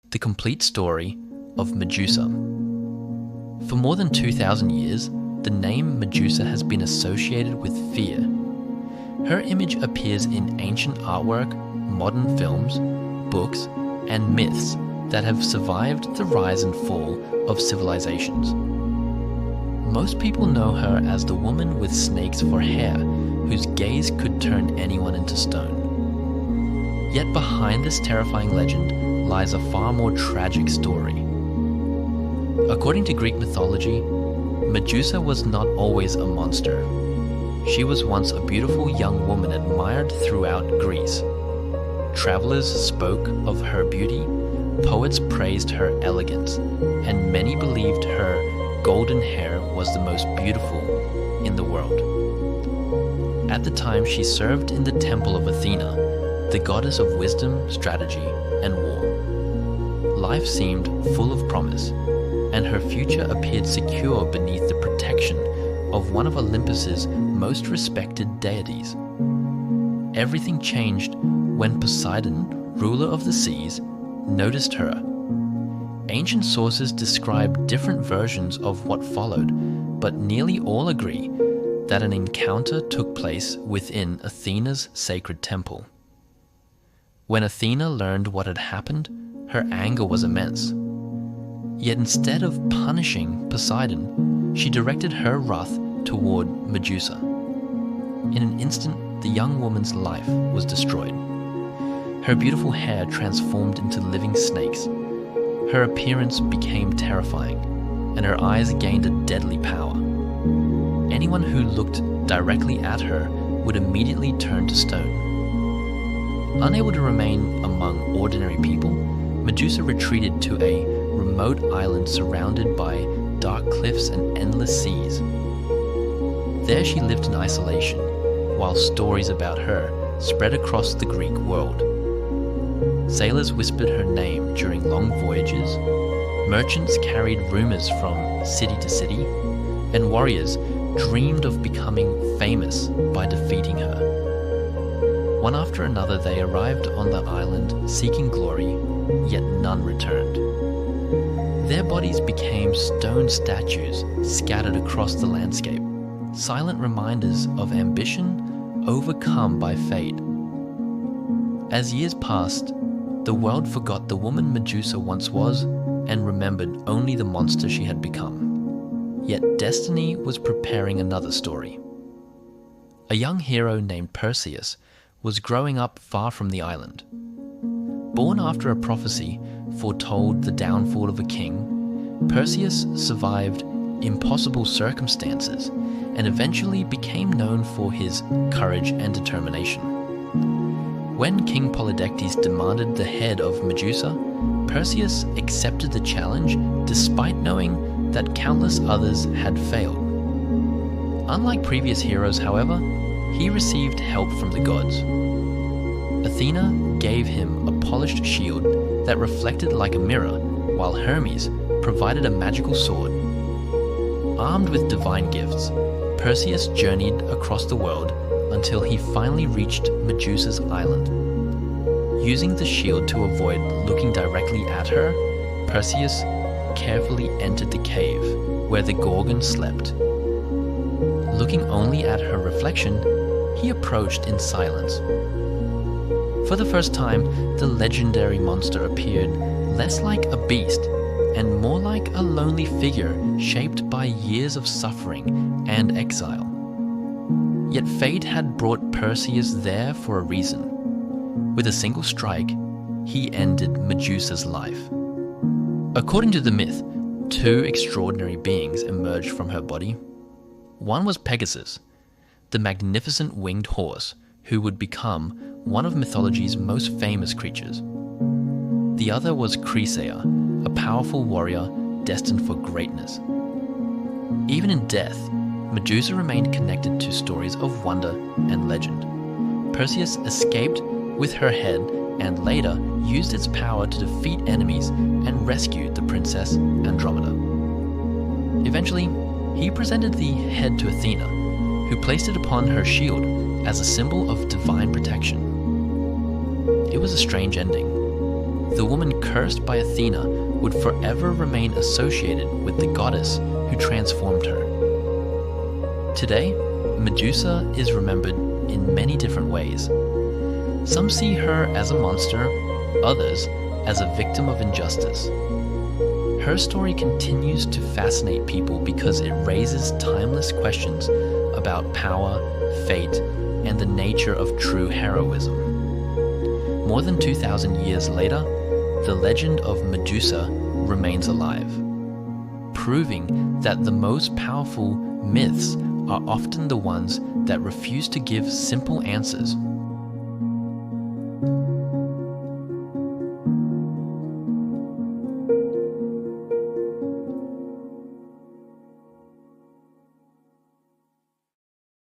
The complete story of Medusa. For more than 2,000 years, the name Medusa has been associated with fear. Her image appears in ancient artwork, modern films, books, and myths that have survived the rise and fall of civilizations. Most people know her as the woman with snakes for hair, whose gaze could turn anyone into stone. Yet behind this terrifying legend lies a far more tragic story. According to Greek mythology, Medusa was not always a monster. She was once a beautiful young woman admired throughout Greece. Travelers spoke of her beauty, poets praised her elegance, and many believed her golden hair was the most beautiful in the world. At the time, she served in the temple of Athena, the goddess of wisdom, strategy, and war. Life seemed full of promise, and her future appeared secure beneath the protection of one of Olympus's most respected deities. Everything changed when Poseidon, ruler of the seas, noticed her. Ancient sources describe different versions of what followed, but nearly all agree that an encounter took place within Athena's sacred temple. When Athena learned what had happened, her anger was immense. Yet instead of punishing Poseidon, she directed her wrath toward Medusa. In an instant, the young woman's life was destroyed. Her beautiful hair transformed into living snakes. Her appearance became terrifying, and her eyes gained a deadly power. Anyone who looked directly at her would immediately turn to stone. Unable to remain among ordinary people, Medusa retreated to a remote island surrounded by dark cliffs and endless seas. There she lived in isolation, while stories about her spread across the Greek world. Sailors whispered her name during long voyages, merchants carried rumors from city to city, and warriors dreamed of becoming famous by defeating her. One after another they arrived on the island seeking glory, yet none returned. Their bodies became stone statues scattered across the landscape, silent reminders of ambition overcome by fate. As years passed, the world forgot the woman Medusa once was and remembered only the monster she had become. Yet destiny was preparing another story. A young hero named Perseus was growing up far from the island. Born after a prophecy foretold the downfall of a king, Perseus survived impossible circumstances and eventually became known for his courage and determination. When King Polydectes demanded the head of Medusa, Perseus accepted the challenge despite knowing that countless others had failed. Unlike previous heroes, however, he received help from the gods. Athena gave him a polished shield that reflected like a mirror, while Hermes provided a magical sword. Armed with divine gifts, Perseus journeyed across the world until he finally reached Medusa's island. Using the shield to avoid looking directly at her, Perseus carefully entered the cave where the Gorgon slept. Looking only at her reflection, he approached in silence. For the first time, the legendary monster appeared less like a beast and more like a lonely figure shaped by years of suffering and exile. Yet fate had brought Perseus there for a reason. With a single strike, he ended Medusa's life. According to the myth, two extraordinary beings emerged from her body. One was Pegasus, the magnificent winged horse who would become one of mythology's most famous creatures. The other was Chrysaor, a powerful warrior destined for greatness. Even in death, Medusa remained connected to stories of wonder and legend. Perseus escaped with her head and later used its power to defeat enemies and rescue the princess Andromeda. Eventually, he presented the head to Athena, who placed it upon her shield as a symbol of divine protection. It was a strange ending. the woman cursed by Athena would forever remain associated with the goddess who transformed her. Today, Medusa is remembered in many different ways. Some see her as a monster, others as a victim of injustice. Her story continues to fascinate people because it raises timeless questions about power, fate, and the nature of true heroism. More than 2,000 years later, the legend of Medusa remains alive, proving that the most powerful myths are often the ones that refuse to give simple answers